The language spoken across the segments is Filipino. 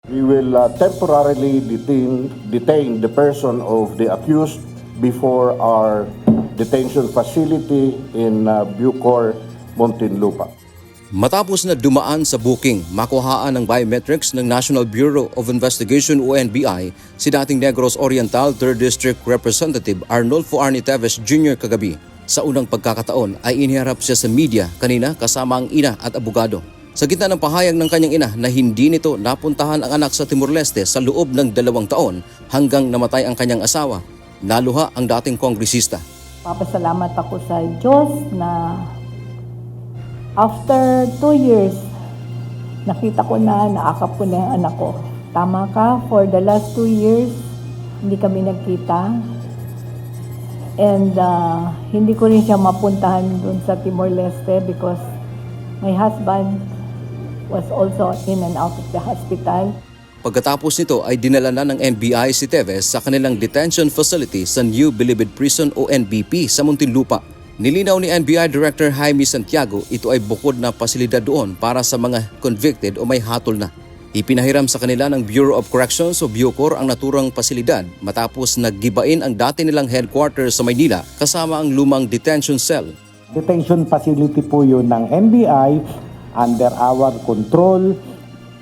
We will temporarily detain the person of the accused before our detention facility in Bucor, Muntinlupa. Matapos na dumaan sa booking, makuhaan ng biometrics ng National Bureau of Investigation o NBI si dating Negros Oriental 3rd District Representative Arnolfo Arnie Teves Jr. kagabi. Sa unang pagkakataon ay iniharap siya sa media kanina kasama ang ina at abogado. Sa gitna ng pahayag ng kanyang ina na hindi nito napuntahan ang anak sa Timor-Leste sa loob ng 2 taon hanggang namatay ang kanyang asawa, naluha ang dating kongresista. Papasalamat ako sa Diyos na after 2 years, nakita ko na naakap ko na yung anak ko. Tama ka, for the last 2 years, hindi kami nagkita. And hindi ko rin siya mapuntahan dun sa Timor-Leste because my husband was also in and out of the hospital. Pagkatapos nito ay dinala na ng NBI si Teves sa kanilang detention facility sa New Bilibid Prison o NBP sa Muntinlupa. Nilinaw ni NBI Director Jaime Santiago ito ay bukod na pasilidad doon para sa mga convicted o may hatol na. Ipinahiram sa kanila ng Bureau of Corrections o Bucor ang naturang pasilidad matapos naggibain ang dati nilang headquarters sa Maynila kasama ang lumang detention cell. Detention facility po yun ng NBI under our control.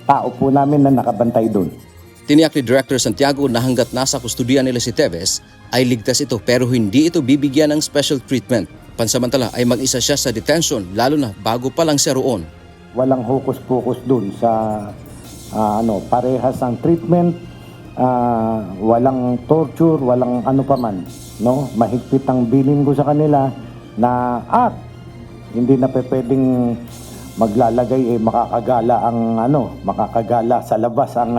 Tao po namin na nakabantay doon. Tiniyak ni Director Santiago na hanggat nasa kustudiyan nila si Teves ay ligtas ito pero hindi ito bibigyan ng special treatment. Pansamantala ay mag-isa siya sa detention lalo na bago pa lang siya roon. Walang hokus-pokus doon sa parehas ang treatment, walang torture, walang ano pa man, no? Mahigpit ang bilin ko sa kanila na hindi na pwedeng maglalagay makakagala sa labas ang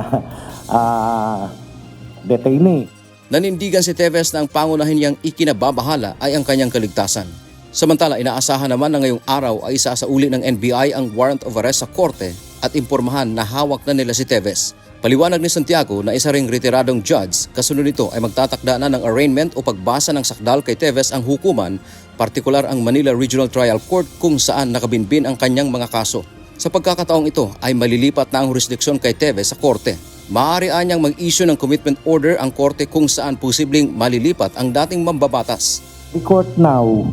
detainee. Nanindigan si Teves na ang pangunahin niyang ikinababahala ay ang kanyang kaligtasan. Samantala, inaasahan naman na ngayong araw ay isasauli ng NBI ang warrant of arrest sa korte at impormahan na hawak na nila si Teves. Paliwanag ni Santiago na isa ring retiradong judge, kasunod nito ay magtatakda na ng arraignment o pagbasa ng sakdal kay Teves ang hukuman, partikular ang Manila Regional Trial Court kung saan nakabinbin ang kanyang mga kaso. Sa pagkakataong ito ay malilipat na ang jurisdiksyon kay Teves sa korte. Maaari niyang mag-issue ng commitment order ang korte kung saan posibleng malilipat ang dating mambabatas. The court now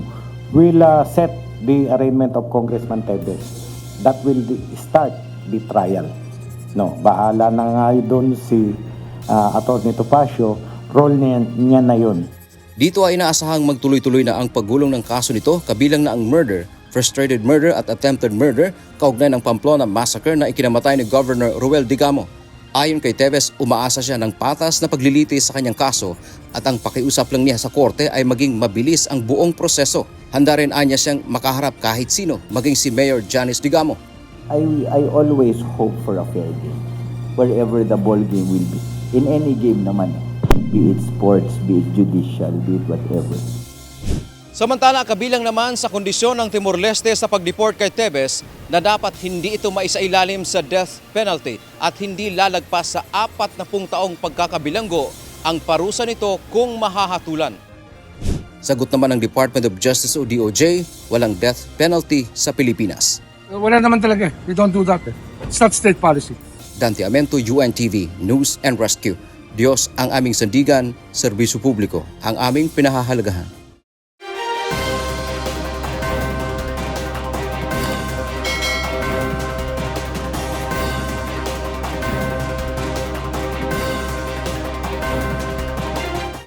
will set the arraignment of Congressman Teves. That will start the trial. No, bahala na nga doon si Atty. Topacio, role niya na yun. Dito ay inaasahang magtuloy-tuloy na ang paggulong ng kaso nito kabilang na ang murder, frustrated murder at attempted murder kaugnay ng Pamplona Massacre na ikinamatay ni Governor Ruel Digamo. Ayon kay Teves, umaasa siya ng patas na paglilitis sa kanyang kaso at ang pakiusap lang niya sa korte ay maging mabilis ang buong proseso. Handa rin anya siyang makaharap kahit sino, maging si Mayor Janice Digamo. I always hope for a fair game, wherever the ball game will be. In any game naman, be it sports, be it judicial, be it whatever. Samantala, kabilang naman sa kondisyon ng Timor-Leste sa pag-deport kay Teves na dapat hindi ito maisailalim sa death penalty at hindi lalagpas sa 40 taong pagkakabilanggo ang parusa nito kung mahahatulan. Sagot naman ng Department of Justice o DOJ, walang death penalty sa Pilipinas. Wala naman talaga. We don't do that. It's not state policy. Dante Amento, UNTV, News and Rescue. Diyos ang aming sandigan, serbisyo publiko, ang aming pinahahalagahan.